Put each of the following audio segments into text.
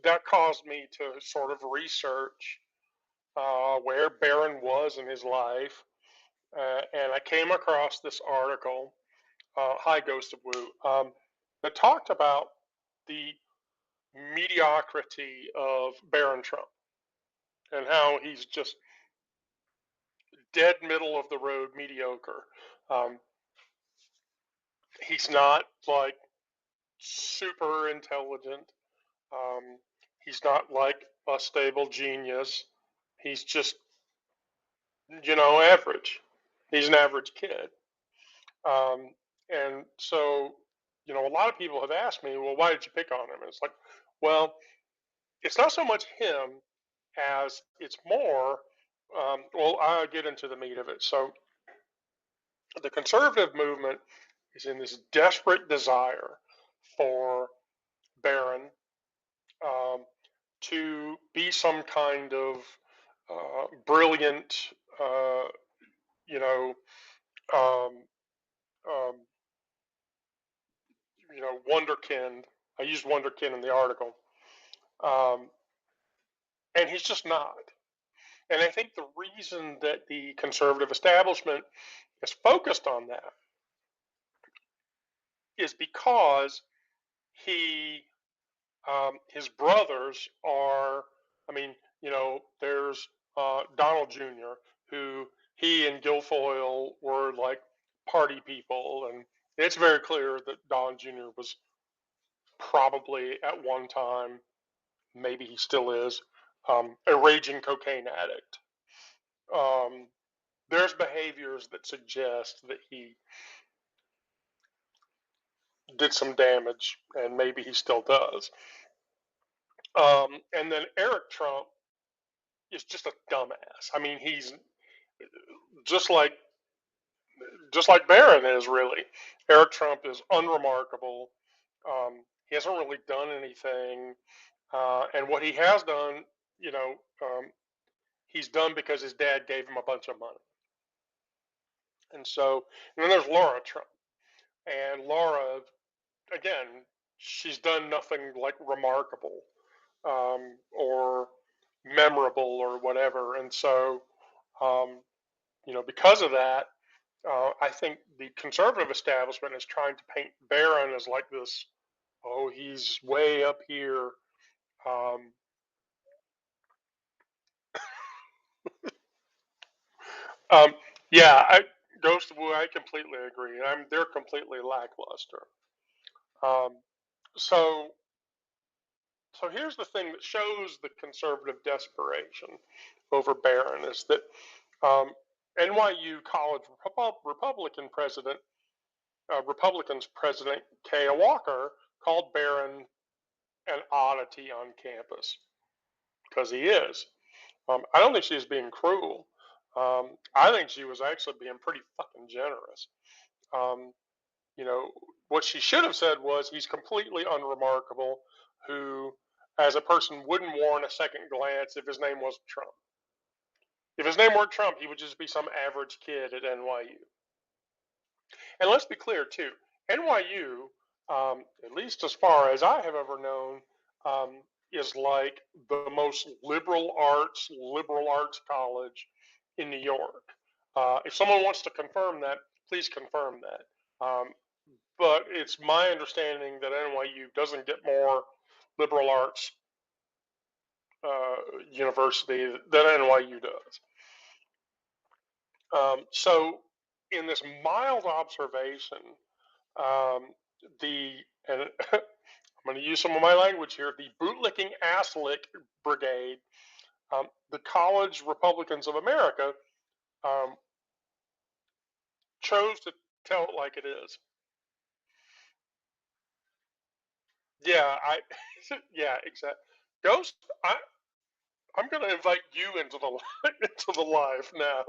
that caused me to sort of research where Barron was in his life, and I came across this article, Hi Ghost of Woo, that talked about the mediocrity of Barron Trump and how he's just dead middle of the road mediocre. Um, he's not like super intelligent. Um, he's not like a stable genius. He's just, average. He's an average kid. Um, and so, a lot of people have asked me, well, why did you pick on him? And it's like, well, it's not so much him as it's more, well, I'll get into the meat of it. So the conservative movement is in this desperate desire for Barron um, to be some kind of brilliant, uh, you know, um, um, wonderkind. I used wonderkind in the article, um, and he's just not. And I think the reason that the conservative establishment is focused on that is because he his brothers are, I mean, there's Donald Jr., who he and Guilfoyle were like party people. And it's very clear that Don Jr. was probably at one time, maybe he still is, a raging cocaine addict. Um, there's behaviors that suggest that he did some damage, and maybe he still does. And then Eric Trump is just a dumbass. I mean, he's just like just like Barron is really. Eric Trump is unremarkable. He hasn't really done anything, and what he has done, you know, um, he's done because his dad gave him a bunch of money. And so, and then there's Laura Trump, and Laura, again, she's done nothing like remarkable or memorable or whatever. And so, um, because of that, I think the conservative establishment is trying to paint Barron as like this, oh, he's way up here. Um, um, yeah, Ghost of Wu, I completely agree. They're completely lackluster. Um, so, so here's the thing that shows the conservative desperation over Barron is that NYU College Republicans President Kaya Walker called Barron an oddity on campus because he is. I don't think she was being cruel. I think she was actually being pretty fucking generous. Um, you know, what she should have said was he's completely unremarkable, who, as a person, wouldn't warrant a second glance if his name wasn't Trump. If his name weren't Trump, he would just be some average kid at NYU. And let's be clear, too. NYU, at least as far as I have ever known, is like the most liberal arts college in New York. If someone wants to confirm that, please confirm that. But it's my understanding that NYU doesn't get more liberal arts university than NYU does. So, in this mild observation, um, the and I'm going to use some of my language here. The bootlicking asslick brigade, the college Republicans of America, um, chose to tell it like it is. Yeah, yeah, exactly. Ghost, I'm going to invite you into the into the live now.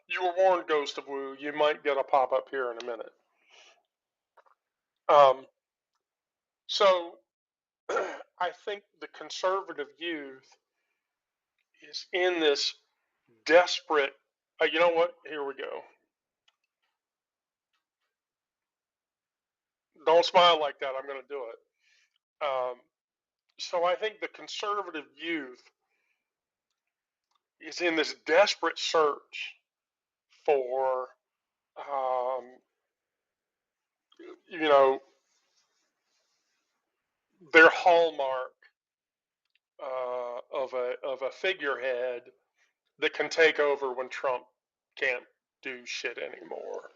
You were warned, Ghost of Woo. You might get a pop up here in a minute. Um, so I think the conservative youth is in this desperate. You know what? Here we go. Don't smile like that. I'm going to do it. Um, So I think the conservative youth is in this desperate search for, um, you know, their hallmark of a figurehead that can take over when Trump can't do shit anymore.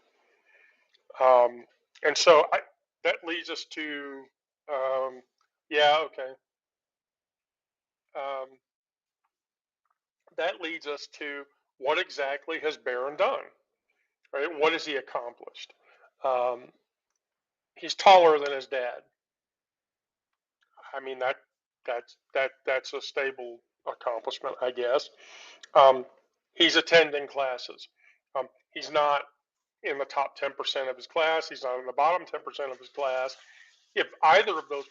And so that leads us to, um, yeah, okay. Um, that leads us to what exactly has Barron done? Right? What has he accomplished? Um, he's taller than his dad. I mean that's a stable accomplishment, I guess. Um, he's attending classes. He's not in the top 10% of his class. He's not in the bottom 10% of his class. If either of those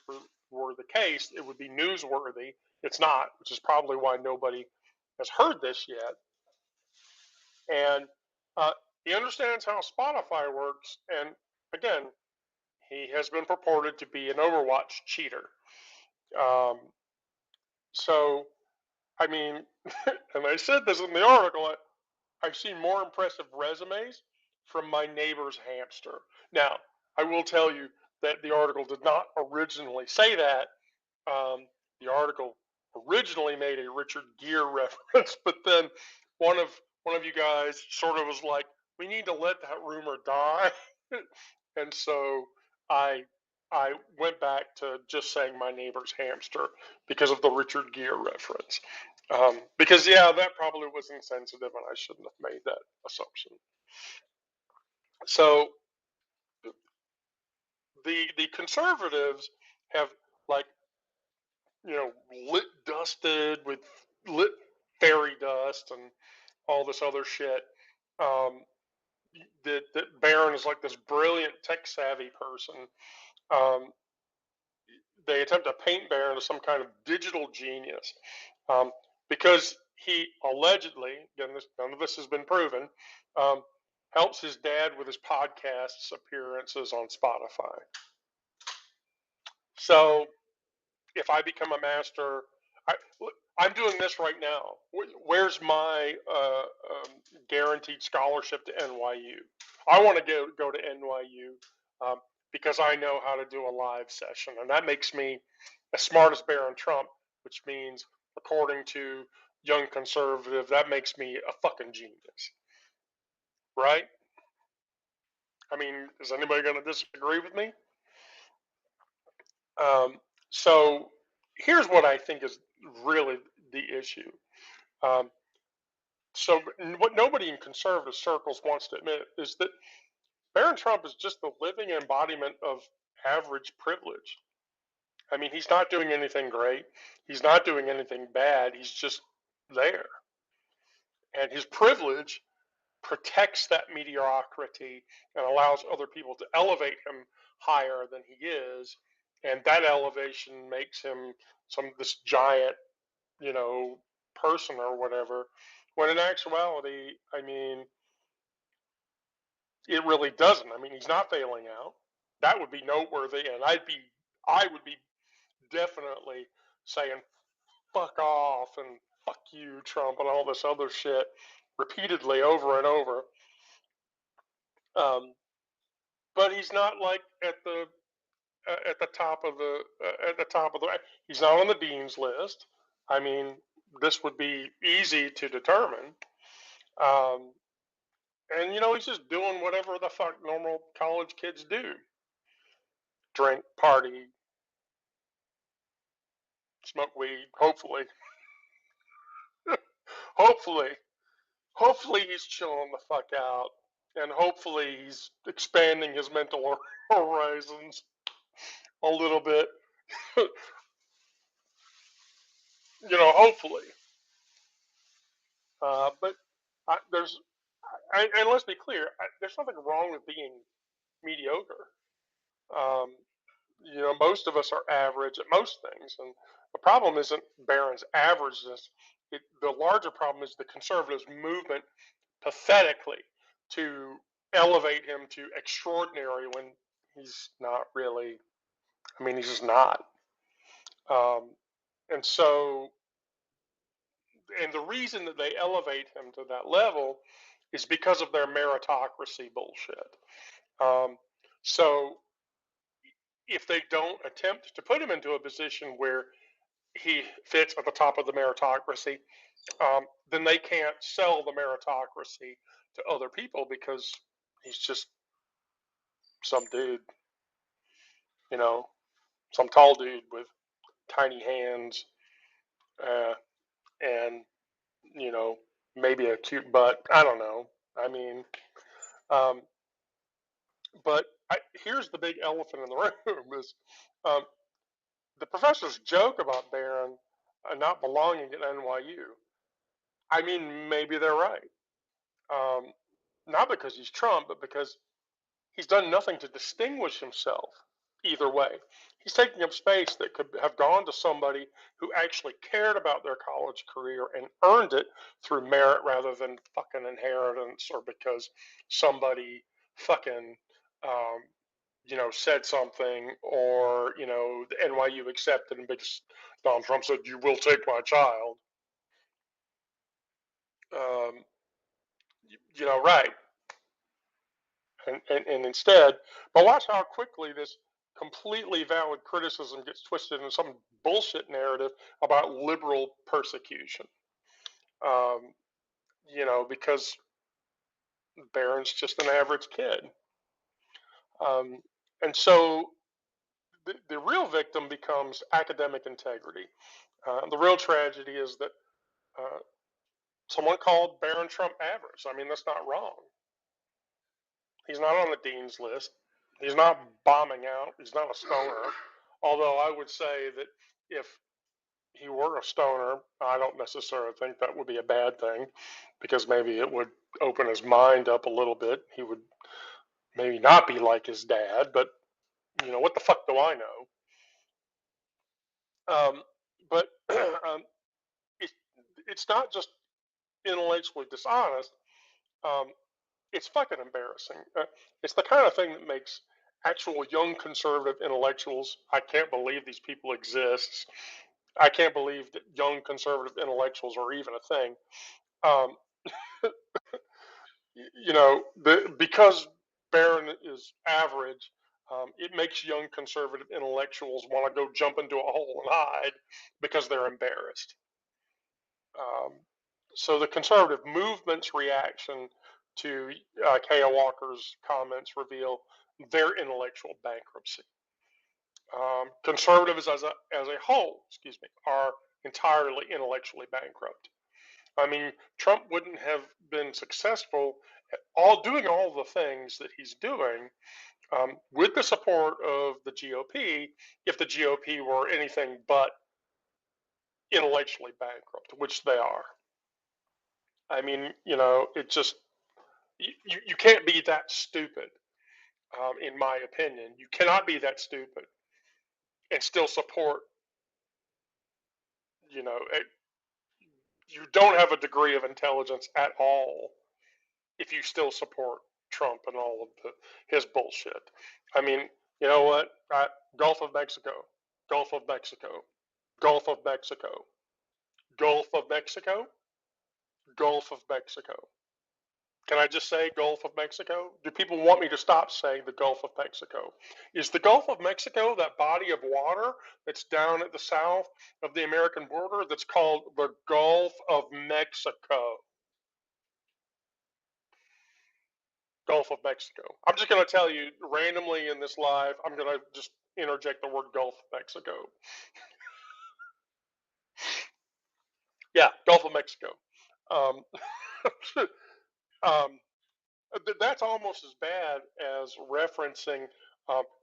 were the case, it would be newsworthy. It's not, which is probably why nobody has heard this yet. And uh, he understands how Spotify works. And again, he has been purported to be an Overwatch cheater. Um, so, I mean, and I said this in the article, I've seen more impressive resumes from my neighbor's hamster. Now, I will tell you that the article did not originally say that. Um, the article originally made a Richard Gere reference, but then one of one of you guys sort of was like, "We need to let that rumor die," and so I I went back to just saying my neighbor's hamster because of the Richard Gere reference. Because yeah, that probably was insensitive, and I shouldn't have made that assumption. So the conservatives have, like, lit dusted with lit fairy dust and all this other shit. Um, that Barron is like this brilliant tech savvy person. Um, they attempt to paint Barron as some kind of digital genius, um, because he allegedly, again, none of this has been proven, um, helps his dad with his podcasts appearances on Spotify. So if I become a master, I, I'm doing this right now. Where's my guaranteed scholarship to NYU? I want to go to NYU, because I know how to do a live session, and that makes me as smart as Barron Trump, which means, according to Young Conservative, that makes me a fucking genius, right? I mean, is anybody going to disagree with me? Um, so here's what I think is really the issue. Um, so what nobody in conservative circles wants to admit is that Barron Trump is just the living embodiment of average privilege. I mean, he's not doing anything great. He's not doing anything bad. He's just there. And his privilege protects that mediocrity and allows other people to elevate him higher than he is. And that elevation makes him this giant, you know, person or whatever. When in actuality, I mean, it really doesn't. I mean, he's not failing out. That would be noteworthy, and I would be definitely saying "fuck off" and "fuck you, Trump" and all this other shit repeatedly over and over. Um, but he's not like at the top of the. He's not on the dean's list. I mean, this would be easy to determine. Um, and he's just doing whatever the fuck normal college kids do: drink, party, smoke weed. Hopefully, hopefully he's chilling the fuck out, and hopefully he's expanding his mental horizons a little bit. Hopefully. But and let's be clear, there's nothing wrong with being mediocre. Um, most of us are average at most things, and the problem isn't Barron's averageness. The larger problem is the conservatives' movement pathetically to elevate him to extraordinary when he's not really. I mean, he's just not. Um, And so, and the reason that they elevate him to that level is because of their meritocracy bullshit. Um, so if they don't attempt to put him into a position where he fits at the top of the meritocracy, then they can't sell the meritocracy to other people because he's just some dude, you know, some tall dude with tiny hands, uh, and you know, maybe a cute butt. I don't know. I mean, um, but here's the big elephant in the room: is um, the professors joke about Barron not belonging at NYU. I mean, maybe they're right. Um, Not because he's Trump, but because he's done nothing to distinguish himself either way. He's taking up space that could have gone to somebody who actually cared about their college career and earned it through merit rather than fucking inheritance or because somebody fucking, um, said something or, the NYU accepted and because Donald Trump said, you will take my child. Um, right. And instead, but watch how quickly this completely valid criticism gets twisted into some bullshit narrative about liberal persecution. Um, because Barron's just an average kid. Um, and so the real victim becomes academic integrity. The real tragedy is that uh, someone called Barron Trump average. I mean, that's not wrong. He's not on the dean's list. He's not bombing out. He's not a stoner. Although I would say that if he were a stoner, I don't necessarily think that would be a bad thing because maybe it would open his mind up a little bit. He would maybe not be like his dad, but what the fuck do I know? But it, it's not just intellectually dishonest. Um, it's fucking embarrassing. It's the kind of thing that makes actual young conservative intellectuals. I can't believe these people exist. I can't believe that young conservative intellectuals are even a thing. Um, because Barron is average, it makes young conservative intellectuals want to go jump into a hole and hide because they're embarrassed. Um, so the conservative movement's reaction to K.O. Walker's comments reveal their intellectual bankruptcy. Conservatives as a whole, excuse me, are entirely intellectually bankrupt. I mean, Trump wouldn't have been successful at doing all the things that he's doing with the support of the GOP if the GOP were anything but intellectually bankrupt, which they are. I mean, it just you can't be that stupid, in my opinion. You cannot be that stupid and still support. You don't have a degree of intelligence at all if you still support Trump and all of his bullshit. I mean, you know what? Gulf of Mexico, Gulf of Mexico, Gulf of Mexico, Gulf of Mexico, Gulf of Mexico. Can I just say Gulf of Mexico? Do people want me to stop saying the Gulf of Mexico? Is the Gulf of Mexico that body of water that's down at the south of the American border that's called the Gulf of Mexico? Gulf of Mexico. I'm just going to tell you randomly in this live, I'm going to just interject the word Gulf of Mexico. Yeah, Gulf of Mexico. Um, um, that's almost as bad as referencing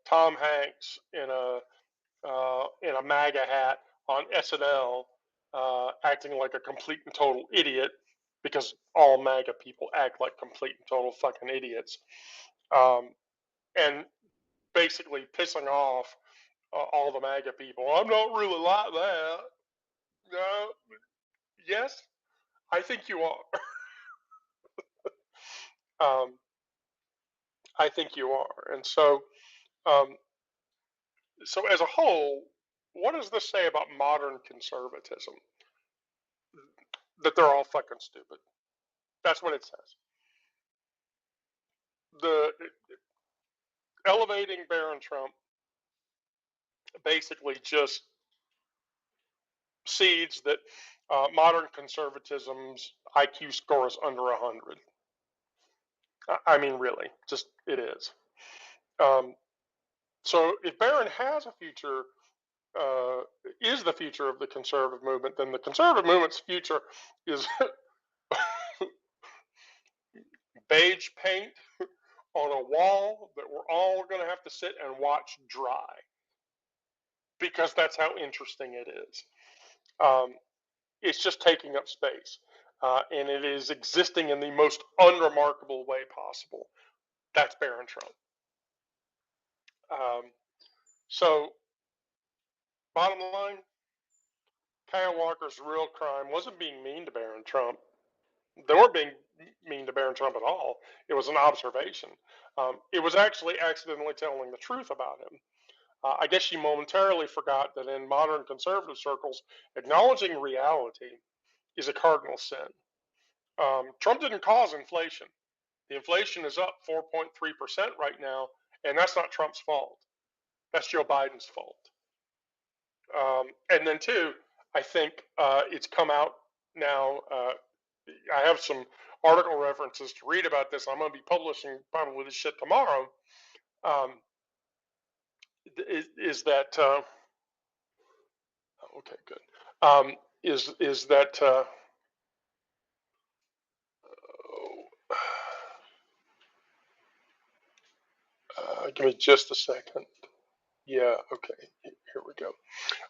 Tom Hanks in a MAGA hat on SNL, acting like a complete and total idiot because all MAGA people act like complete and total fucking idiots, um, and basically pissing off all the MAGA people. I'm not really like that. No, yes, I think you are. um, I think you are, and so um, so as a whole, what does this say about modern conservatism? That they're all fucking stupid. That's what it says. The elevating Barron Trump basically just seeds that modern conservatism's IQ score is under 100. I mean, really, just it is. So if Barron has a future, is the future of the conservative movement, then the conservative movement's future is beige paint on a wall that we're all going to have to sit and watch dry, because that's how interesting it is. It's just taking up space, and it is existing in the most unremarkable way possible. That's Barron Trump. So, bottom line, Kyle Walker's real crime wasn't being mean to Barron Trump. They weren't being mean to Barron Trump at all. It was an observation. It was actually accidentally telling the truth about him. I guess she momentarily forgot that in modern conservative circles, acknowledging reality is a cardinal sin. Trump didn't cause inflation. The inflation is up 4.3% right now, and that's not Trump's fault. That's Joe Biden's fault. And then, two, I think it's come out now. I have some article references to read about this. I'm going to be publishing probably this shit tomorrow. Is that okay? Good. Is that give me just a second. Yeah. Okay. Here we go.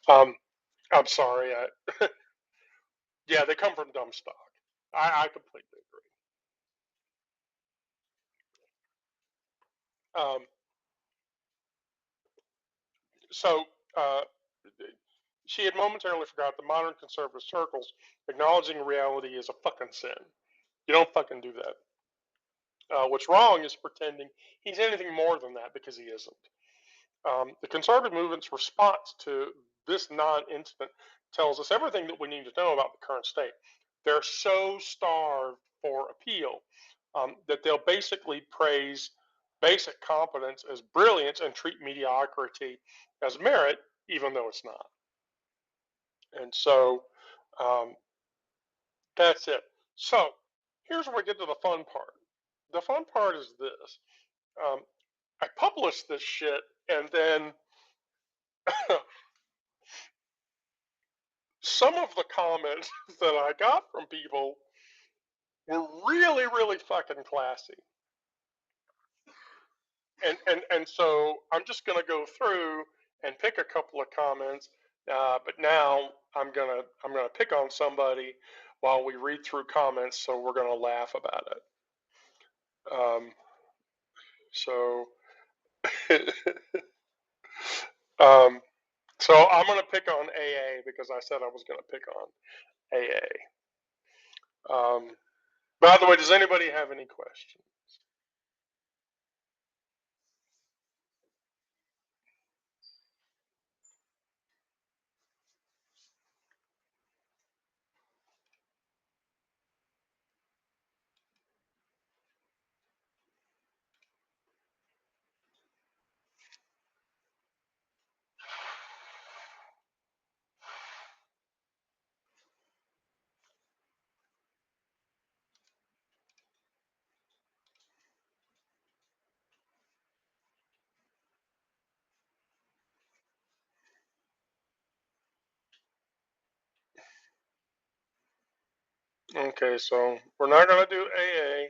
I'm sorry. Yeah, they come from dumb stock. I completely agree. So she had momentarily forgot that modern conservative circles acknowledging reality is a fucking sin. You don't fucking do that. What's wrong is pretending he's anything more than that, because he isn't. The conservative movement's response to this non-incident tells us everything that we need to know about the current state. They're so starved for appeal that they'll basically praise basic competence as brilliance and treat mediocrity as merit, even though it's not. And so that's it. So here's where we get to the fun part. The fun part is this. I published this shit, and then some of the comments that I got from people were really, really fucking classy. And so I'm just gonna go through and pick a couple of comments. But now I'm gonna pick on somebody while we read through comments, so we're gonna laugh about it. So so I'm gonna pick on AA because I said I was gonna pick on AA. By the way, does anybody have any questions? Okay, so we're not gonna do AA.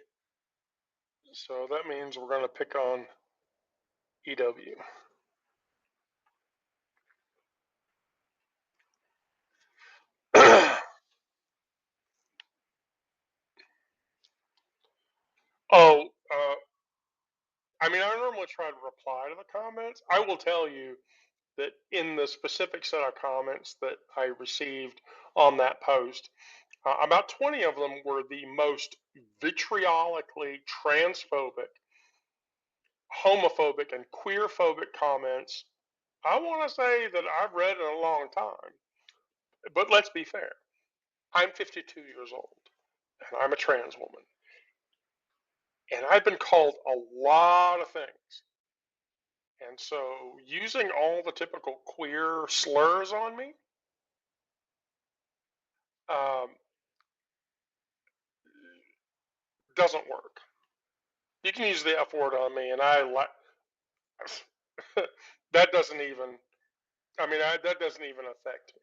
So that means we're gonna pick on EW. Oh, I mean, I normally try to reply to the comments. I will tell you that in the specific set of comments that I received on that post, about 20 of them were the most vitriolically transphobic, homophobic, and queerphobic comments I want to say that I've read in a long time, but let's be fair. I'm 52 years old, and I'm a trans woman, and I've been called a lot of things. And so using all the typical queer slurs on me um, doesn't work. You can use the F word on me, and I like that doesn't even. I mean, that doesn't even affect me.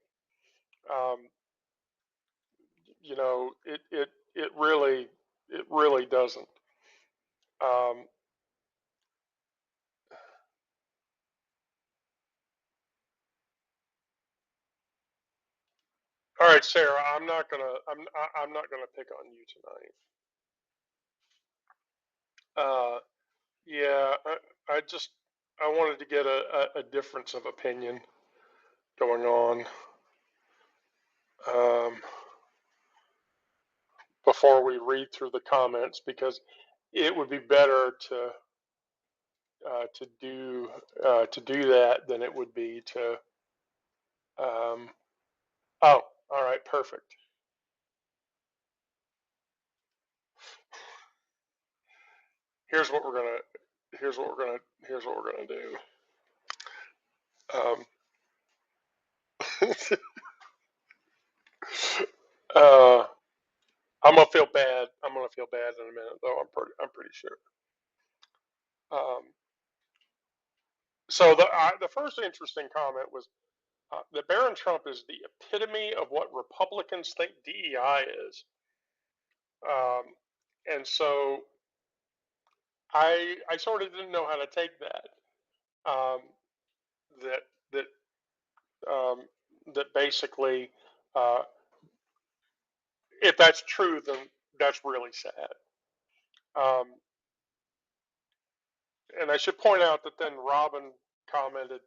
It really doesn't. Um, all right, Sarah, I'm not gonna pick on you tonight. Yeah, I wanted to get a difference of opinion going on um, before we read through the comments because it would be better to do that than it would be to. Um, oh, all right, perfect. Here's what we're gonna. Here's what we're gonna. Here's what we're gonna do. Um, uh, I'm gonna feel bad. I'm gonna feel bad in a minute, though. I'm pretty sure. Um, so the first interesting comment was that Barron Trump is the epitome of what Republicans think DEI is, um, and so I sort of didn't know how to take that. Um, that that um, that basically, uh, if that's true, then that's really sad. Um, and I should point out that then Robin commented,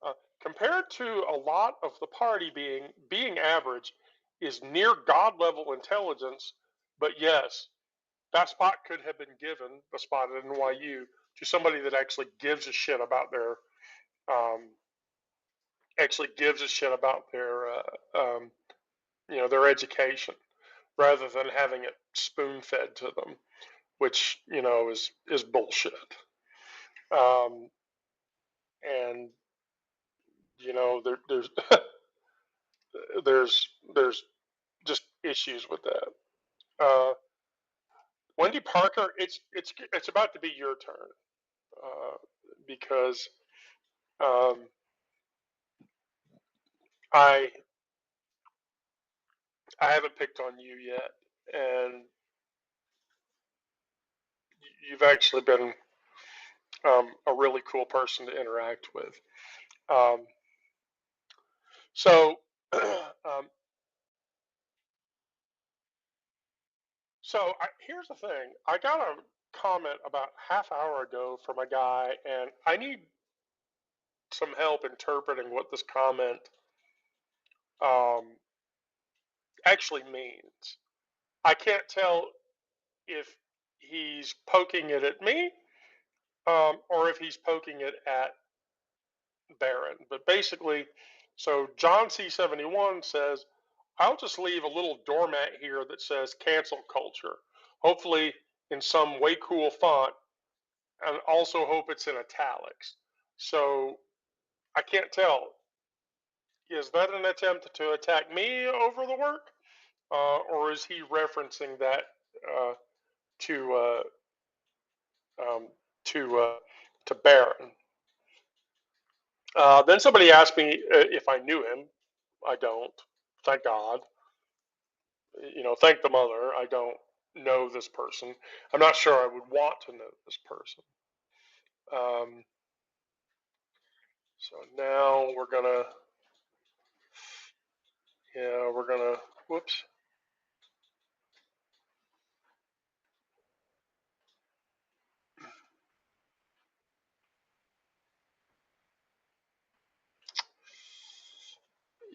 uh, compared to a lot of the party being average, is near God level intelligence. But yes, that spot could have been given, the spot at NYU, to somebody that um, actually gives a shit about their education, rather than having it spoon fed to them, which is bullshit. Um, and there's there's just issues with that. Wendy Parker, it's about to be your turn uh, because um, I I haven't picked on you yet, and you've actually been a really cool person to interact with. Um, so, um, here's the thing. I got a comment about half hour ago from a guy, and I need some help interpreting what this comment um, actually means. I can't tell if he's poking it at me or if he's poking it at Barron. But basically, so John C71 says, I'll just leave a little doormat here that says cancel culture. Hopefully, in some way cool font, and also hope it's in italics. So I can't tell. Is that an attempt to attack me over the work? Or is he referencing that uh, to um, to to Barron? Then somebody asked me if I knew him. I don't. Thank God. Thank the mother. I don't know this person. I'm not sure I would want to know this person. Um, so now we're gonna. Whoops.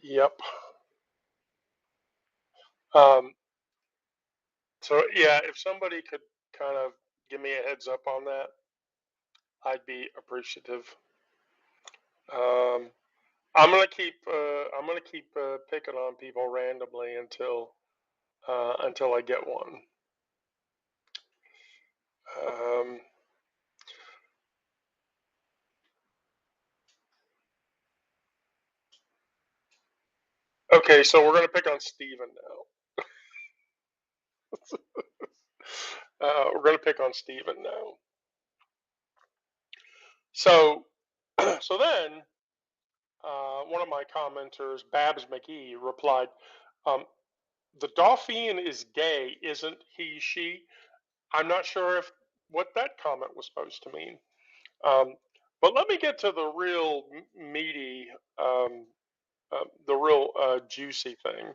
Yep. Um, so yeah, if somebody could kind of give me a heads up on that, I'd be appreciative. Um, I'm gonna keep picking on people randomly until I get one. Um, okay, so we're gonna pick on Steven now. We're gonna pick on Steven now. So, so then one of my commenters, Babs McGee, replied, um, "The Dauphin is gay, isn't he? She?" I'm not sure if what that comment was supposed to mean. But let me get to the real meaty, the real juicy thing.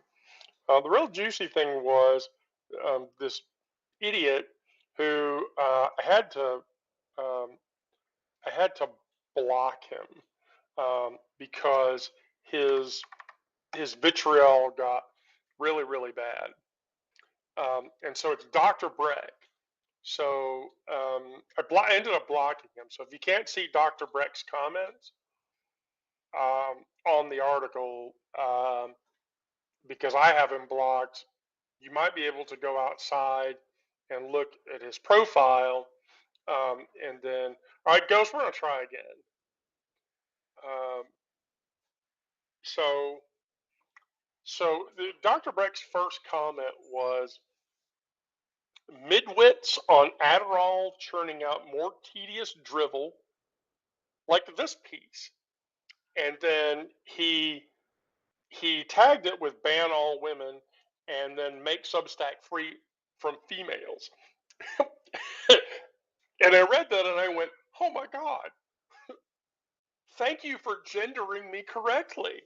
The real juicy thing was this idiot who um, I had to block him because his his vitriol got really really bad, and so it's Dr. Breck. So I ended up blocking him. So if you can't see Dr. Breck's comments on the article, because I have him blocked, you might be able to go outside and look at his profile, and then, all right, Ghost, we're gonna try again. Um, so, Dr. Breck's first comment was midwits on Adderall churning out more tedious drivel like this piece, and then he tagged it with ban all women and then make Substack free from females. And I read that and I went, oh my God, thank you for gendering me correctly.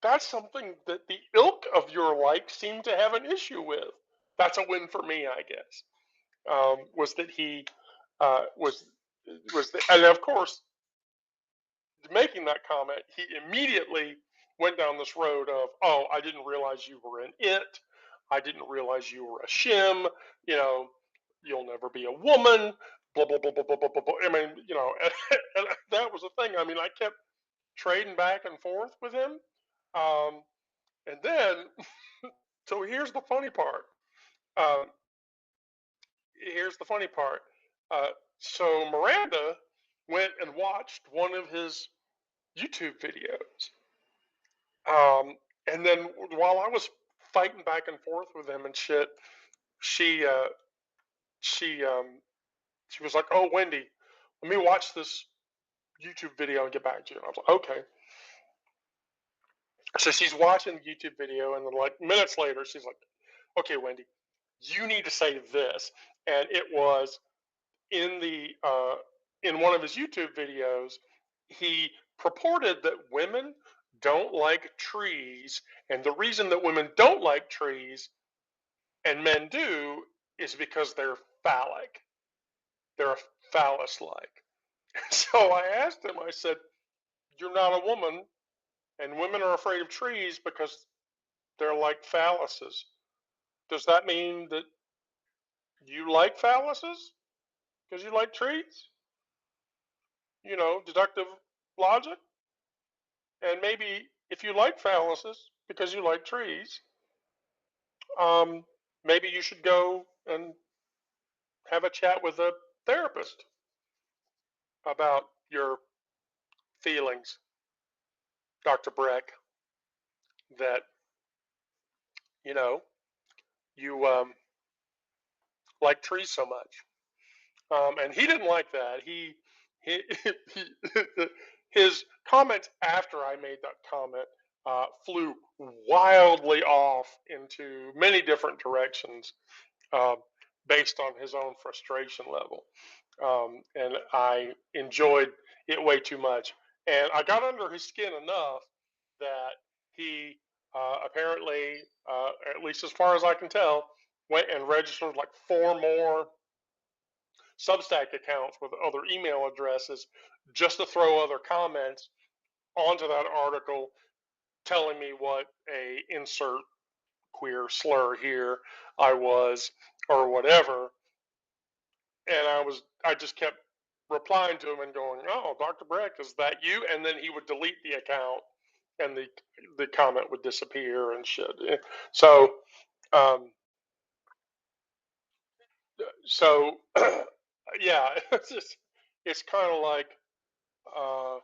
That's something that the ilk of your like seem to have an issue with. That's a win for me, I guess. Was that he was and of course, making that comment, he immediately went down this road of, oh, I didn't realize you were an it. I didn't realize you were a shim. You know, you'll never be a woman. Blah blah blah blah blah blah blah. I mean, and that was the thing. I mean, I kept trading back and forth with him, um, and then so here's the funny part. Um, here's the funny part. Uh, so Miranda went and watched one of his YouTube videos. And then while I was fighting back and forth with him and shit, she uh, she she was like, "Oh, Wendy, let me watch this YouTube video and get back to you." And I was like, "Okay." So she's watching the YouTube video, and then like minutes later, she's like, "Okay, Wendy, you need to say this." And it was in the in one of his YouTube videos, he purported that women don't like trees, and the reason that women don't like trees and men do is because they're phallic. They're phallus like. So I asked him, I said, "You're not a woman, and women are afraid of trees because they're like phalluses. Does that mean that you like phalluses because you like trees? Deductive logic? And maybe if you like phalluses because you like trees, um, maybe you should go and have a chat with a therapist about your feelings, Dr. Breck, that you know you like trees so much." And he didn't like that. He, he his comments after I made that comment flew wildly off into many different directions, uh, based on his own frustration level. And I enjoyed it way too much. And I got under his skin enough that he apparently, at least as far as I can tell, went and registered like four more Substack accounts with other email addresses just to throw other comments onto that article telling me what a insert queer slur here I was or whatever. And I just kept replying to him and going, "Oh, Dr. Breck, is that you?" And then he would delete the account, and the comment would disappear and shit. So, um, so yeah, it's kind of like uh,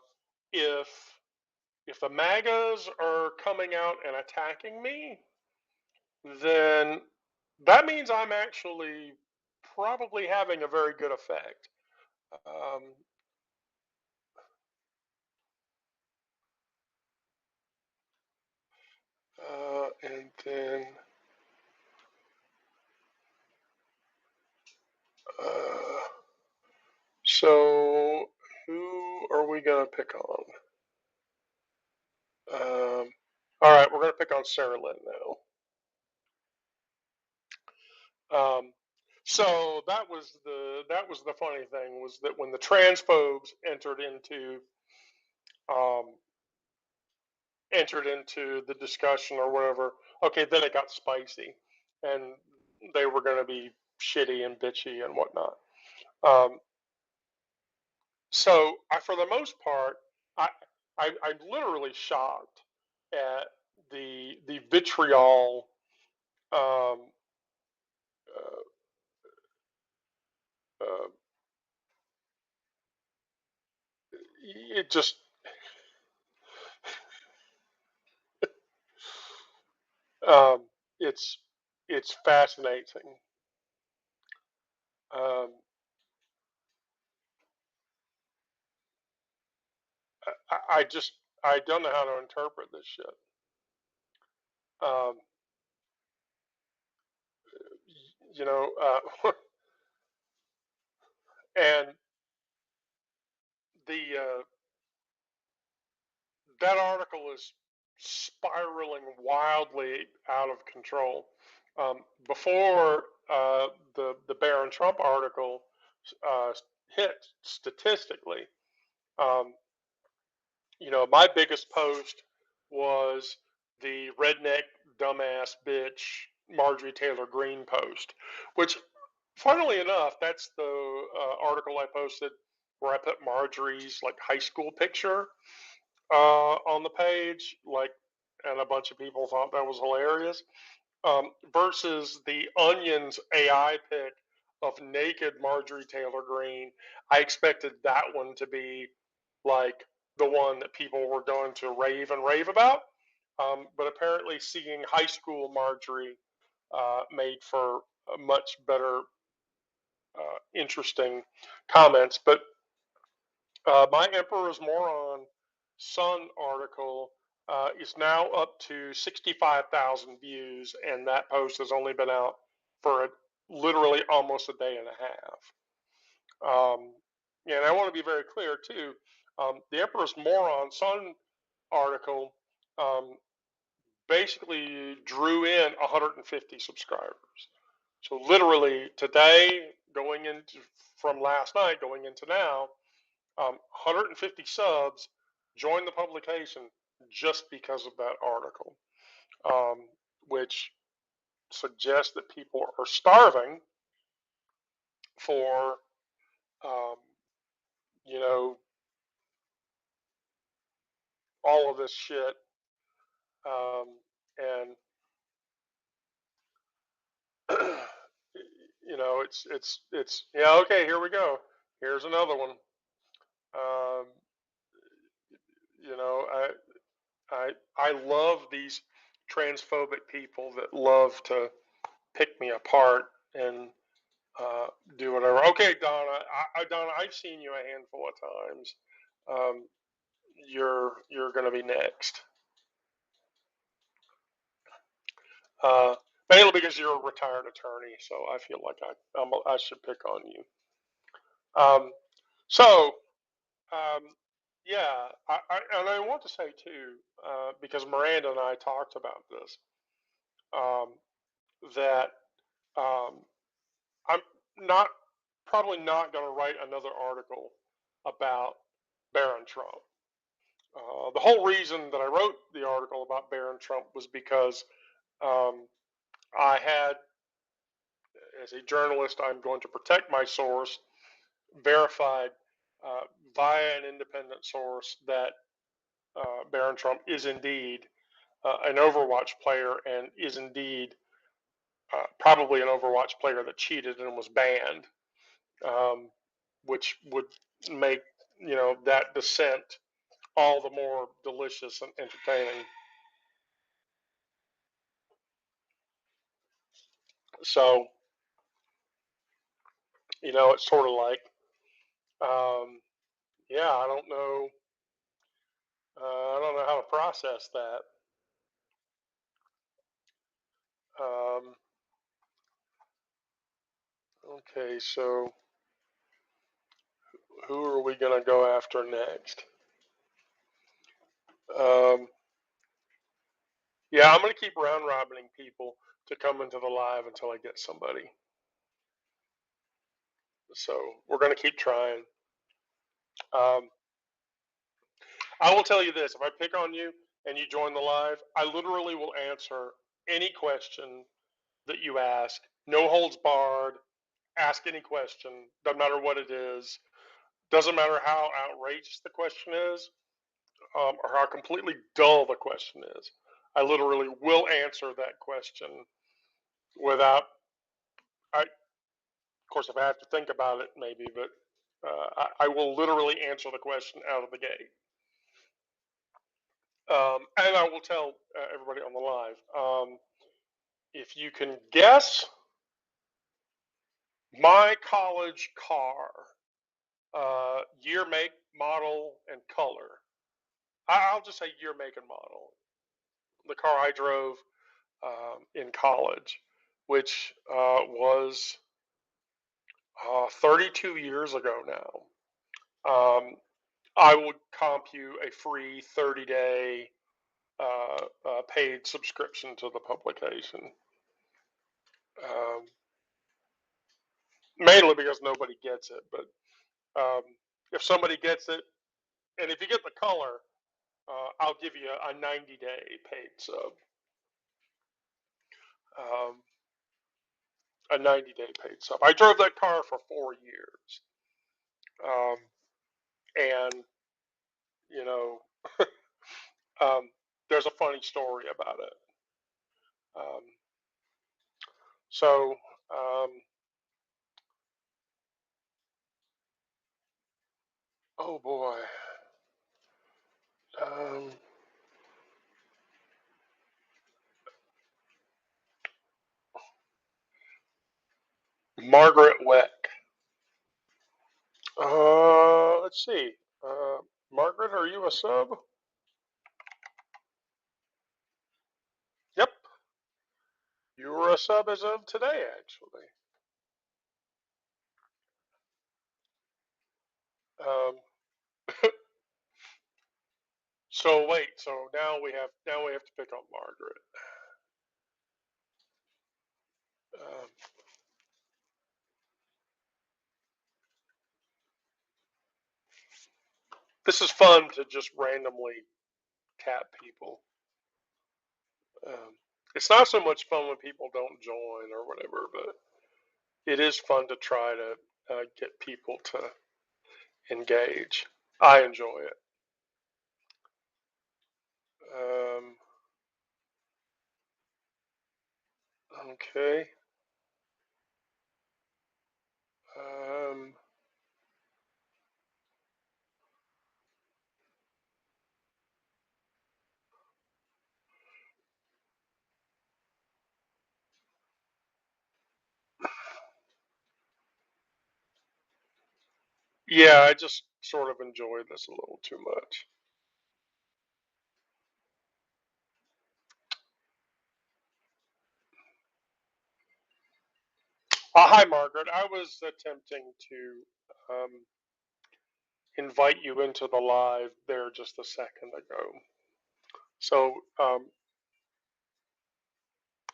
if the MAGAs are coming out and attacking me, then that means I'm actually probably having a very good effect. Um, and then, uh, so who are we gonna pick on? All right, we're gonna pick on Sarah Lynn now. So that was the funny thing, was that when the transphobes um, entered into the discussion or whatever, okay, then it got spicy, and they were going to be shitty and bitchy and whatnot. Um, so for the most part, I, I'm literally shocked at the vitriol. Um, uh, uh, it just um, it's it's fascinating. Um, I just I don't know how to interpret this shit. Um, you know, and the that article is spiraling wildly out of control. Before the Barron Trump article uh, hit statistically, um, my biggest post was the redneck dumbass bitch Marjorie Taylor Greene post, which, funnily enough, that's the article I posted where I put Marjorie's like high school picture on the page, like, and a bunch of people thought that was hilarious. Versus the Onion's AI pic of naked Marjorie Taylor Greene. I expected that one to be like the one that people were going to rave and rave about. But apparently, seeing high school Marjorie made for a much better, interesting comments. But my Emperor's Moron Sun article is now up to 65,000 views, and that post has only been out for literally almost a day and a half. And I want to be very clear too. The Emperor's Moron Sun article um, basically drew in 150 subscribers. So literally today, going into from last night, going into now, 150 subs joined the publication just because of that article, um, which suggests that people are starving for, um, you know, all of this shit. And it's yeah, okay, here we go. Here's another one. Um, you know, I love these transphobic people that love to pick me apart and uh, do whatever. Okay, Donna. Donna, I've seen you a handful of times. Um, you're going to be next. Uh, Mainly because you're a retired attorney, so I feel like I should pick on you. Um, so um, yeah, and I want to say too, because Miranda and I talked about this, um, that um, I'm not probably not going to write another article about Barron Trump. The whole reason that I wrote the article about Barron Trump was because um, I had, as a journalist, I'm going to protect my source, verified uh, via an independent source that Barron Trump is indeed an Overwatch player and is indeed probably an Overwatch player that cheated and was banned, um, which would make that descent all the more delicious and entertaining. So it's sort of like, um, yeah, I don't know how to process that. Um, okay, so who are we gonna go after next? Um, yeah, I'm gonna keep round robining people to come into the live until I get somebody. So we're gonna keep trying. Um, I will tell you this: if I pick on you and you join the live, I literally will answer any question that you ask. No holds barred. Ask any question. Doesn't matter what it is. Doesn't matter how outrageous the question is, or how completely dull the question is. I literally will answer that question without. Of course, if I have to think about it, maybe, but I will literally answer the question out of the gate. And I will tell everybody on the live, if you can guess my college car, year, make, model, and color. I'll just say year, make, and model. The car I drove in college, which was 32 years ago now. I would comp you a free 30-day paid subscription to the publication. Um, Mainly because nobody gets it, but if somebody gets it, and if you get the color, I'll give you a 90-day paid sub. Um, a 90-day paid sub. I drove that car for 4 years, um, and you know, um, there's a funny story about it. Um, so, um, oh boy, um, Margaret Weck. Let's see. Margaret, are you a sub? Yep, you were a sub as of today, actually. Um, so wait, so now we have to pick on Margaret. Um, this is fun to just randomly tap people. Um, it's not so much fun when people don't join or whatever, but it is fun to try to get people to engage. I enjoy it. Um, okay. Um, yeah, I just sort of enjoy this a little too much. Hi, Margaret. I was attempting to invite you into the live there just a second ago. So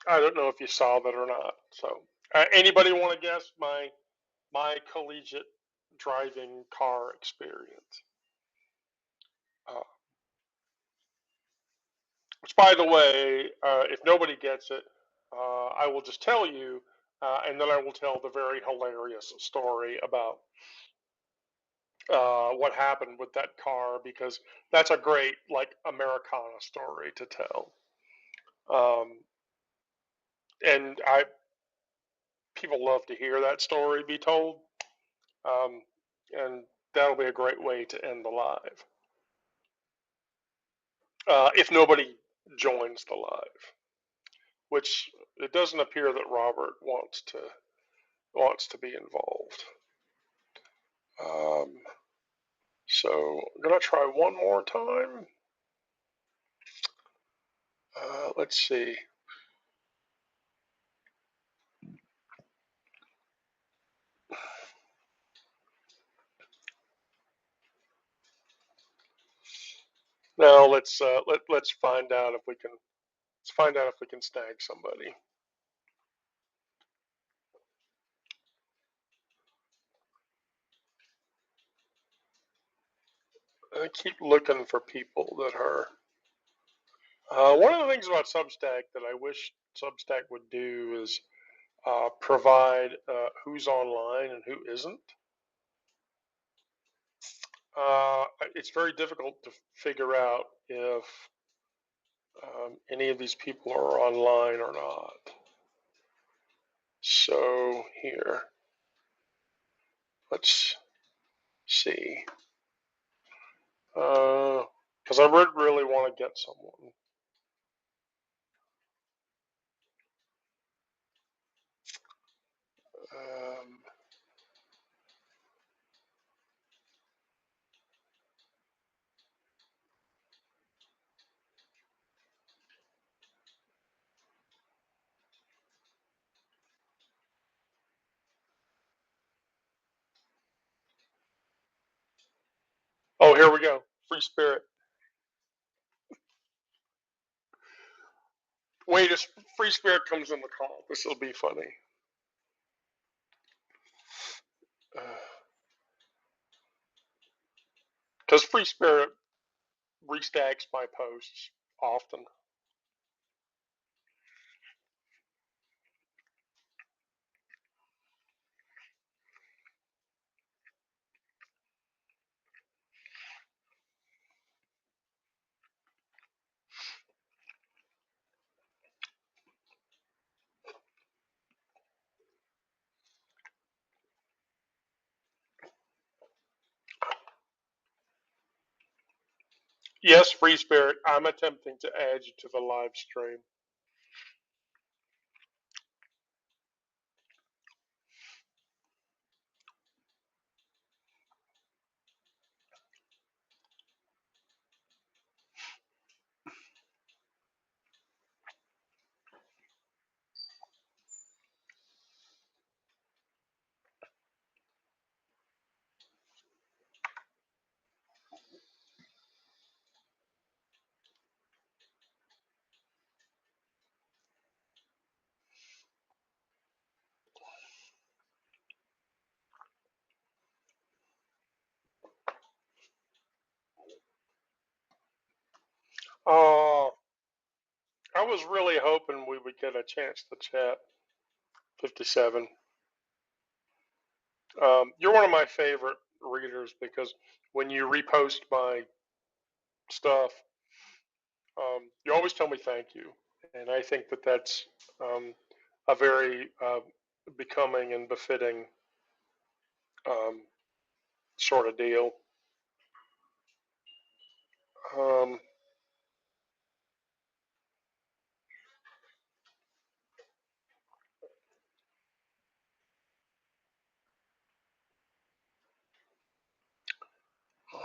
I don't know if you saw that or not. So anybody want to guess my collegiate driving car experience? Uh, which, by the way, if nobody gets it, I will just tell you, and then I will tell the very hilarious story about what happened with that car, because that's a great like Americana story to tell. Um, and I people love to hear that story be told, um, and that'll be a great way to end the live. If nobody joins the live, which it doesn't appear that Robert wants to be involved. Um, so I'm gonna try one more time. Let's see. Now let's find out if we can snag somebody. I keep looking for people that are. One of the things about Substack that I wish Substack would do is provide who's online and who isn't. It's very difficult to figure out if any of these people are online or not. So here, let's see. Because I would really want to get someone. Um, oh, here we go. Free Spirit. Wait, as Free Spirit comes in the call. This will be funny. Because Free Spirit restacks my posts often. Yes, Free Spirit, I'm attempting to add you to the live stream. Uh, I was really hoping we would get a chance to chat. 57. You're one of my favorite readers because when you repost my stuff, you always tell me thank you, and I think that that's a very becoming and befitting um, sort of deal. Um,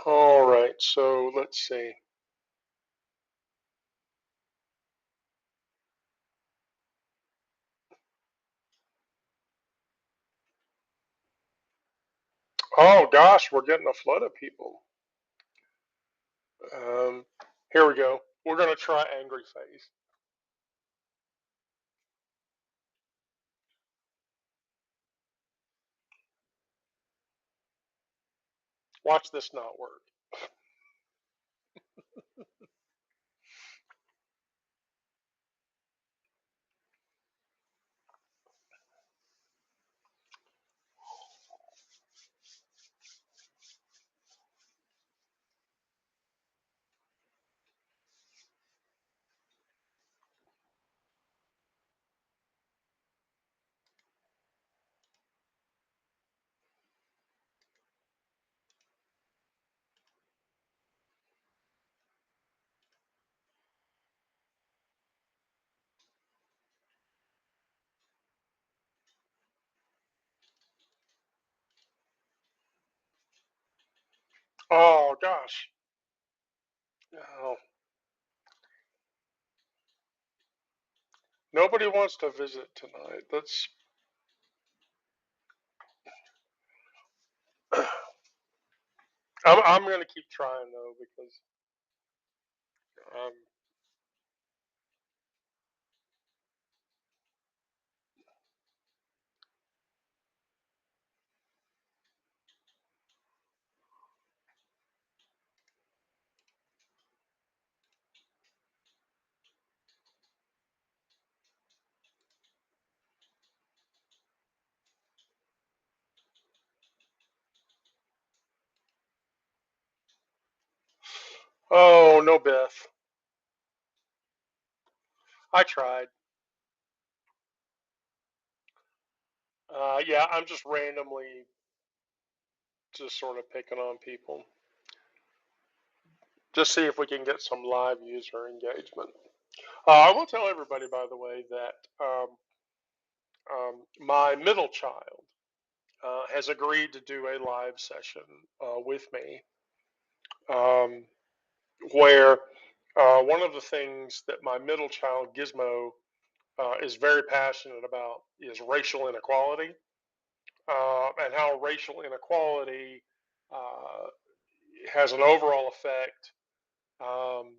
all right, so let's see. Oh gosh, we're getting a flood of people. Um, Here we go. We're gonna try angry face. Watch this not work. Oh gosh. Oh, nobody wants to visit tonight. That's I'm gonna keep trying though because um oh no Beth. I tried. Yeah, I'm just randomly just sort of picking on people. Just see if we can get some live user engagement. I will tell everybody, by the way, that my middle child has agreed to do a live session with me, um, where one of the things that my middle child, Gizmo, is very passionate about is racial inequality, and how racial inequality uh, has an overall effect um,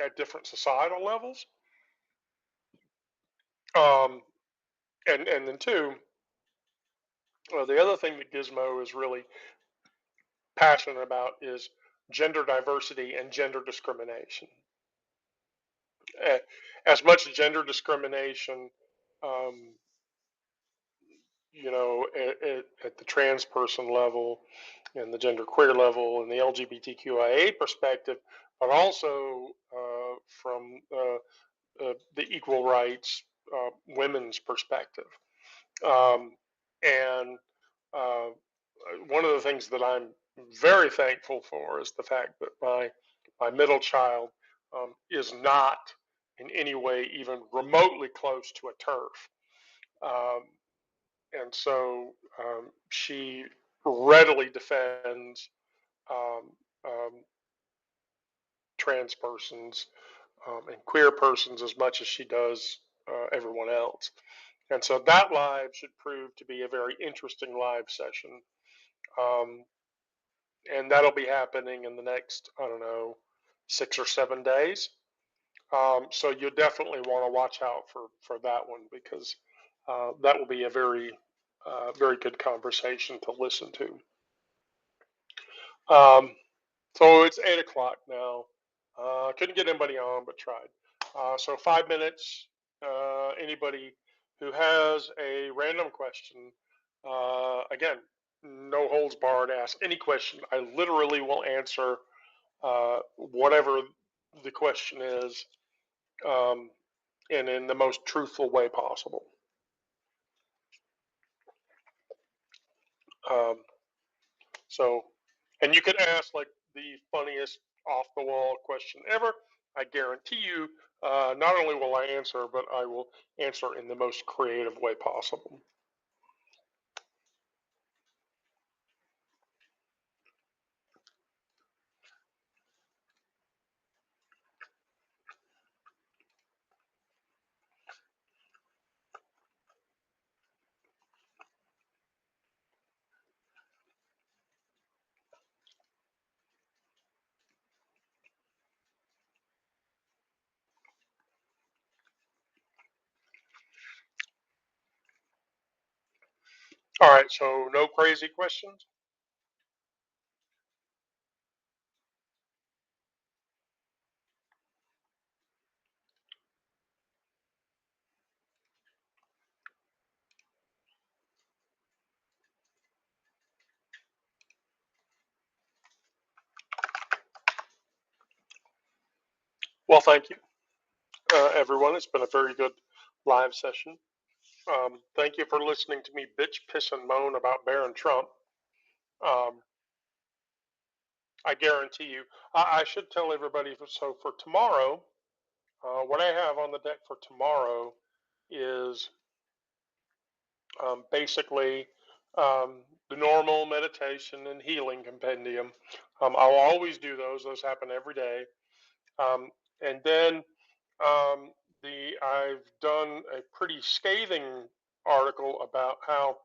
at different societal levels. Um, and then two, the other thing that Gizmo is really passionate about is gender diversity and gender discrimination. Uh, as much gender discrimination, um, at the trans person level and the gender queer level and the LGBTQIA perspective, but also from the equal rights women's perspective. Um, and one of the things that I'm very thankful for is the fact that my middle child is not in any way even remotely close to a turf. Um, and so she readily defends um, um, trans persons and queer persons as much as she does everyone else. And so that live should prove to be a very interesting live session. Um, and that'll be happening in the next, I don't know, 6 or 7 days. So you definitely want to watch out for that one because that will be a very good conversation to listen to. Um, so it's 8 o'clock now. Couldn't get anybody on, but tried. So 5 minutes. Anybody who has a random question, again, no holds barred. Ask any question. I literally will answer whatever the question is, um, and in the most truthful way possible. Um, so, and you could ask like the funniest off the wall question ever. I guarantee you, not only will I answer, but I will answer in the most creative way possible. All right, so no crazy questions. Well, thank you, everyone. It's been a very good live session. Thank you for listening to me bitch, piss, and moan about Barron Trump. Um, I guarantee you. I should tell everybody. So for tomorrow, what I have on the deck for tomorrow is basically the normal meditation and healing compendium. I'll always do those. Those happen every day. And then I've done a pretty scathing article about how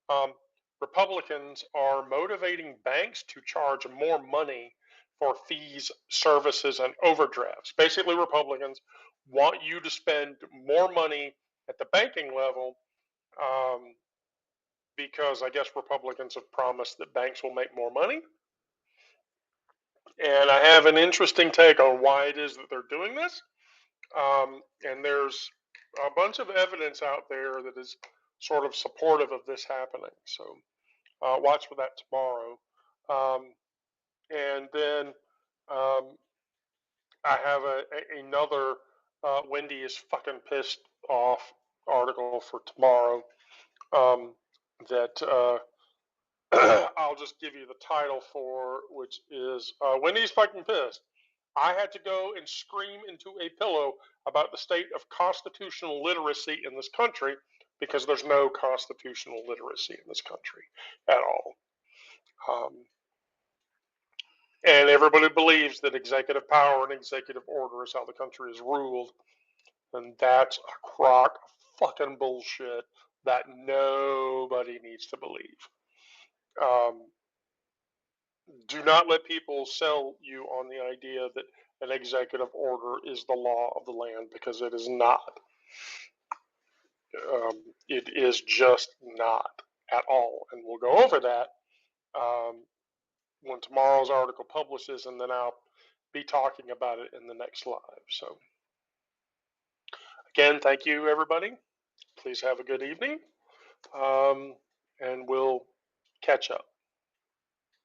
um, Republicans are motivating banks to charge more money for fees, services, and overdrafts. Basically, Republicans want you to spend more money at the banking level um, because I guess Republicans have promised that banks will make more money. And I have an interesting take on why it is that they're doing this. And there's a bunch of evidence out there that is sort of supportive of this happening. So watch for that tomorrow. Um, and then um, I have another Wendy is fucking pissed off article for tomorrow that I'll just give you the title for, which is Wendy's fucking pissed. I had to go and scream into a pillow about the state of constitutional literacy in this country because there's no constitutional literacy in this country at all. Um, and everybody believes that executive power and executive order is how the country is ruled. And that's a crock of fucking bullshit that nobody needs to believe. Um, do not let people sell you on the idea that an executive order is the law of the land, because it is not. It is just not at all. And we'll go over that when tomorrow's article publishes, and then I'll be talking about it in the next live. So, again, thank you, everybody. Please have a good evening, and we'll catch up.